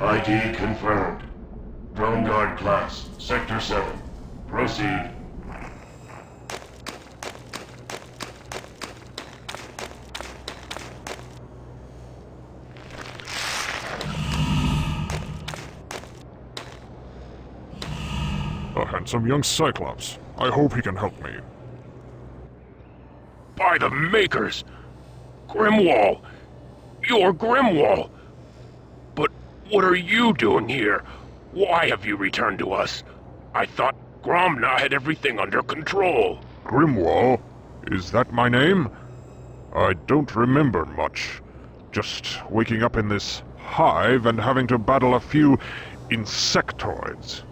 ID confirmed. Drone guard class, Sector 7. Proceed. A handsome young Cyclops. I hope he can help me. By the Makers! Grimwall! You're Grimwall! But what are you doing here? Why have you returned to us? I thought Gromna had everything under control. Grimwall? Is that my name? I don't remember much. Just waking up in this hive and having to battle a few insectoids.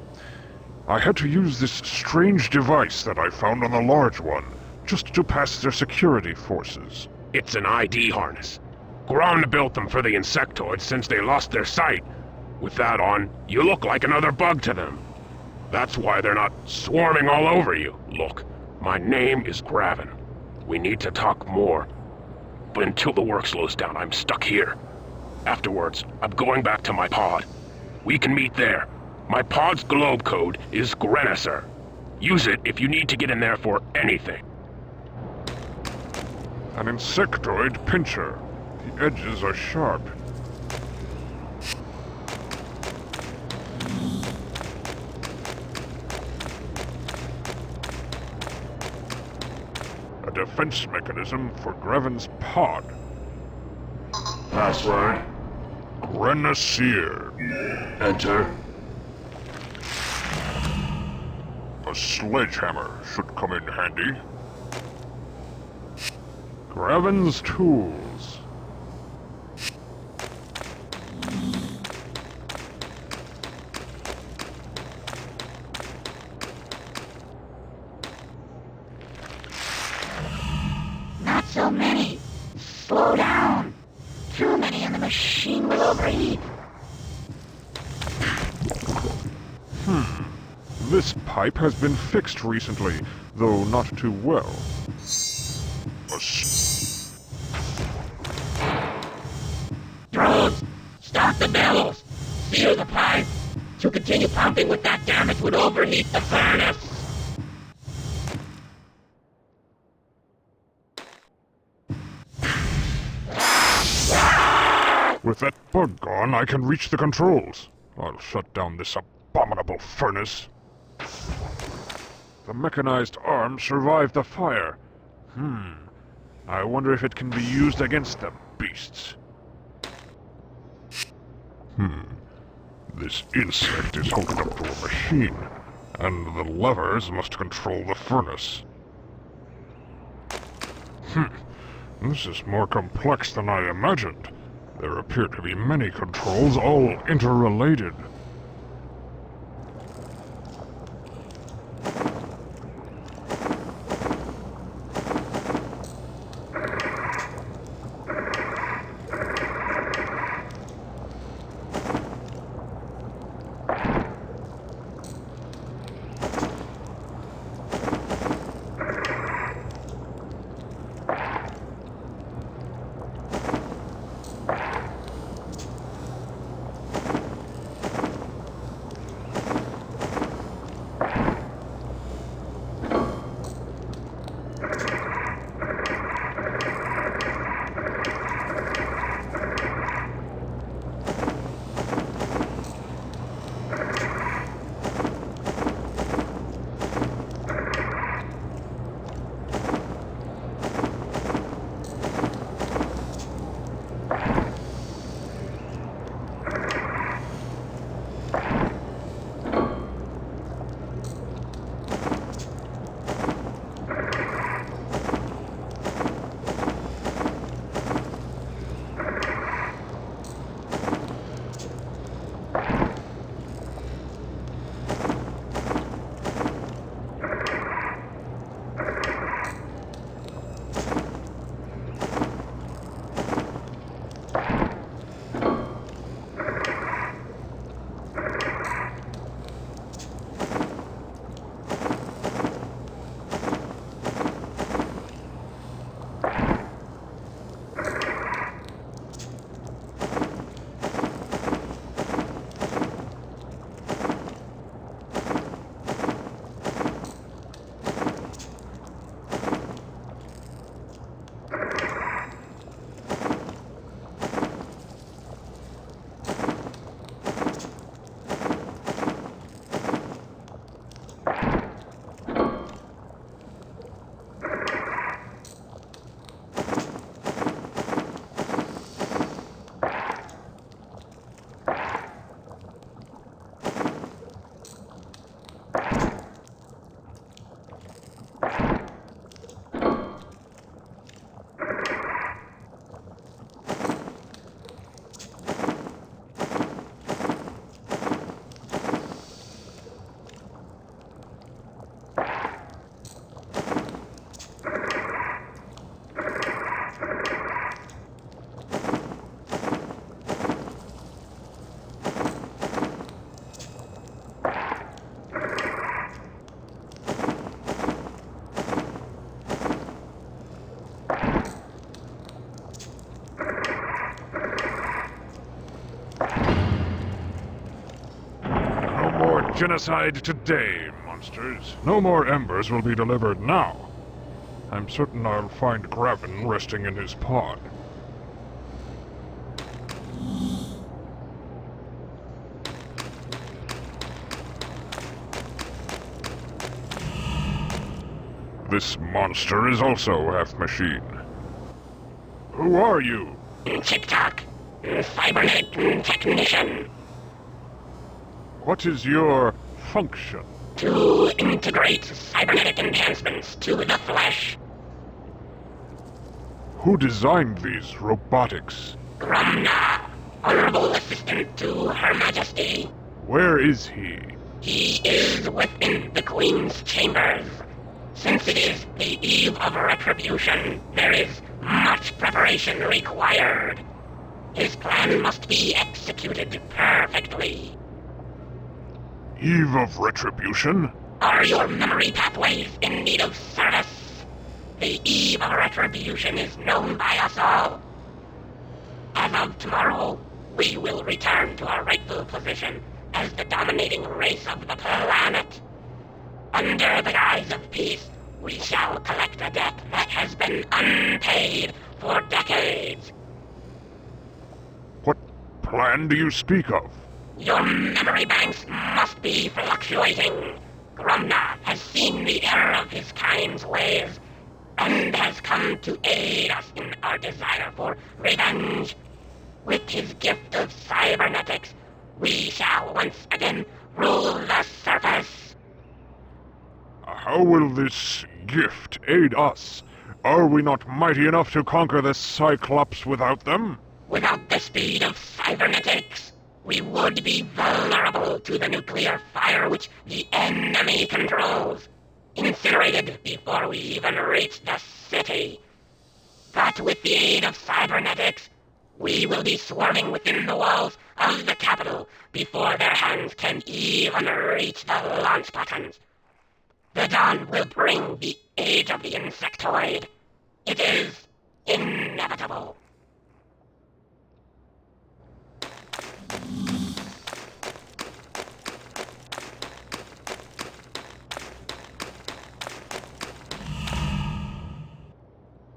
I had to use this strange device that I found on the large one, just to pass their security forces. It's an ID harness. Gromna built them for the insectoids since they lost their sight. With that on, you look like another bug to them. That's why they're not swarming all over you. Look, my name is Graven. We need to talk more. But until the work slows down, I'm stuck here. Afterwards, I'm going back to my pod. We can meet there. My pod's globe code is Grenisser. Use it if you need to get in there for anything. An insectoid pincher. The edges are sharp. A defense mechanism for Graven's pod. Password. Grenisser. Enter. A sledgehammer should come in handy. Graven's tools. Not so many. Slow down. Too many and the machine will overheat. This pipe has been fixed recently, though not too well. Drones, stop the bellows. Seal the pipe. To continue pumping with that damage would overheat the furnace. With that bug gone, I can reach the controls. I'll shut down this abominable furnace. The mechanized arm survived the fire. I wonder if it can be used against the beasts. This insect is hooked up to a machine, and the levers must control the furnace. This is more complex than I imagined. There appear to be many controls, all interrelated. genocide today, monsters. No more embers will be delivered now. I'm certain I'll find Graven resting in his pod. This monster is also half machine. Who are you? TikTok. Cybernetic technician. What is your function? To integrate cybernetic enhancements to the flesh. Who designed these robotics? Grumna, honorable assistant to Her Majesty. Where is he? He is within the Queen's chambers. Since it is the eve of retribution, there is much preparation required. His plan must be executed perfectly. Eve of Retribution? Are your memory pathways in need of service? The eve of retribution is known by us all. As of tomorrow, we will return to our rightful position as the dominating race of the planet. Under the guise of peace, we shall collect a debt that has been unpaid for decades. What plan do you speak of? Your memory banks must be fluctuating. Grumna has seen the error of his kind's ways, and has come to aid us in our desire for revenge. With his gift of cybernetics, we shall once again rule the surface. How will this gift aid us? Are we not mighty enough to conquer this Cyclops without them? Without the speed of cybernetics, we would be vulnerable to the nuclear fire which the enemy controls, incinerated before we even reach the city. But with the aid of cybernetics, we will be swarming within the walls of the capital before their hands can even reach the launch buttons. The dawn will bring the age of the insectoid. It is inevitable.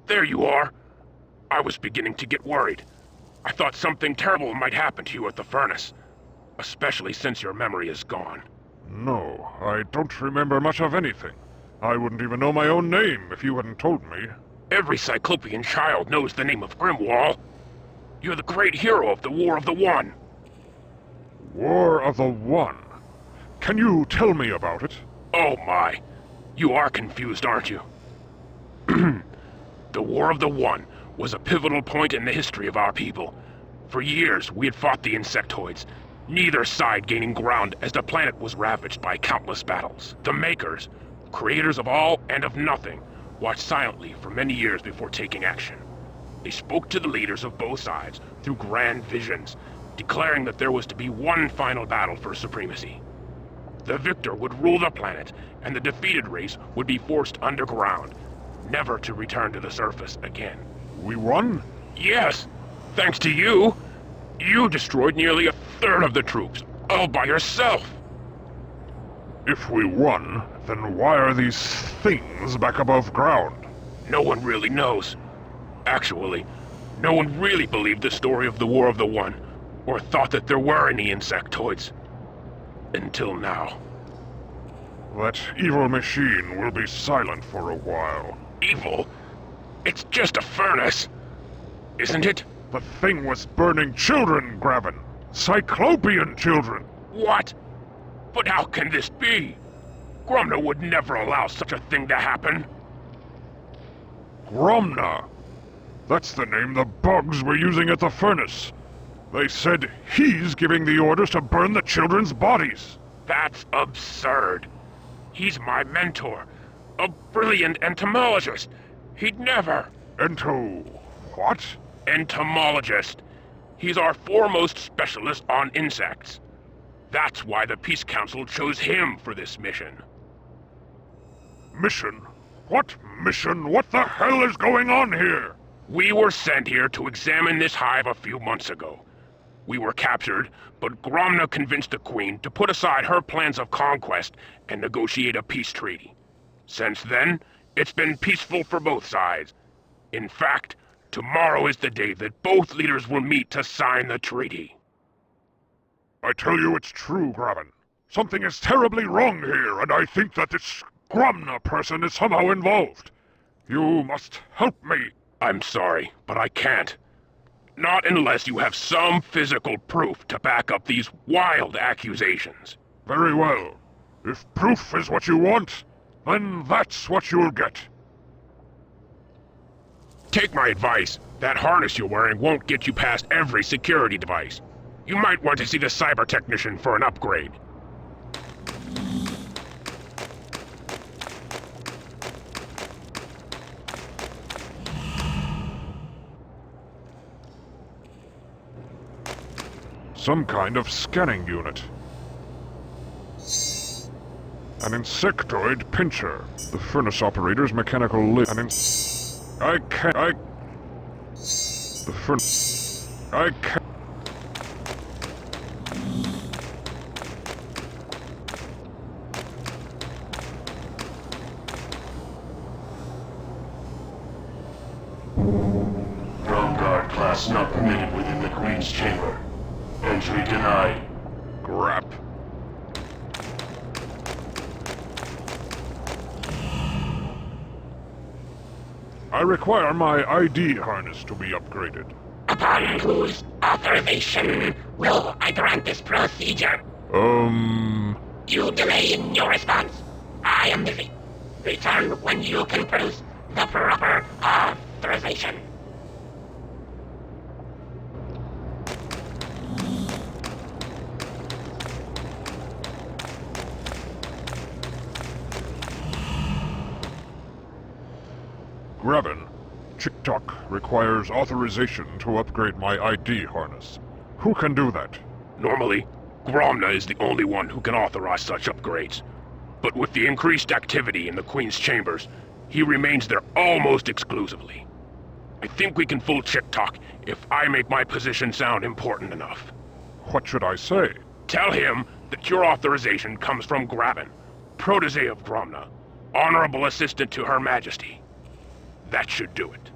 There you are. I was beginning to get worried. I thought something terrible might happen to you at the furnace, especially since your memory is gone. No, I don't remember much of anything. I wouldn't even know my own name if you hadn't told me. Every Cyclopean child knows the name of Grimwall. You're the great hero of the War of the One. War of the One. Can you tell me about it? Oh my. You are confused, aren't you? The War of the One was a pivotal point in the history of our people. For years, we had fought the insectoids, neither side gaining ground as the planet was ravaged by countless battles. The Makers, creators of all and of nothing, watched silently for many years before taking action. They spoke to the leaders of both sides through grand visions, declaring that there was to be one final battle for supremacy. The victor would rule the planet, and the defeated race would be forced underground, never to return to the surface again. We won? Yes, thanks to you. You destroyed nearly a third of the troops, all by yourself. If we won, then why are these things back above ground? No one really knows. Actually, no one really believed the story of the War of the One, or thought that there were any insectoids. Until now. That evil machine will be silent for a while. Evil? It's just a furnace, isn't it? The thing was burning children, Graven. Cyclopean children. What? But how can this be? Grumna would never allow such a thing to happen. Grumna. That's the name the bugs were using at the furnace. They said he's giving the orders to burn the children's bodies. That's absurd. He's my mentor, a brilliant entomologist. He'd never... What? Entomologist. He's our foremost specialist on insects. That's why the Peace Council chose him for this mission. Mission? What mission? What the hell is going on here? We were sent here to examine this hive a few months ago. We were captured, but Gromna convinced the Queen to put aside her plans of conquest and negotiate a peace treaty. Since then, it's been peaceful for both sides. In fact, tomorrow is the day that both leaders will meet to sign the treaty. I tell you it's true, Graven. Something is terribly wrong here, and I think that this Gromna person is somehow involved. You must help me. I'm sorry, but I can't. Not unless you have some physical proof to back up these wild accusations. Very well. If proof is what you want, then that's what you'll get. Take my advice. That harness you're wearing won't get you past every security device. You might want to see the cyber technician for an upgrade. Some kind of scanning unit. An insectoid pincher. The furnace operator's mechanical lid. I can't. The furnace. I can't. Drone guard class not permitted within the Queen's chamber. Entry denied. Grap. I require my ID harness to be upgraded. Upon whose authorization will I grant this procedure? You delay in your response. I am busy. Return when you can produce the proper authorization. Graben, Chick-Tock requires authorization to upgrade my ID harness. Who can do that? Normally, Gromna is the only one who can authorize such upgrades. But with the increased activity in the Queen's chambers, he remains there almost exclusively. I think we can fool Chick-Tock if I make my position sound important enough. What should I say? Tell him that your authorization comes from Graben, protege of Gromna, honorable assistant to Her Majesty. That should do it.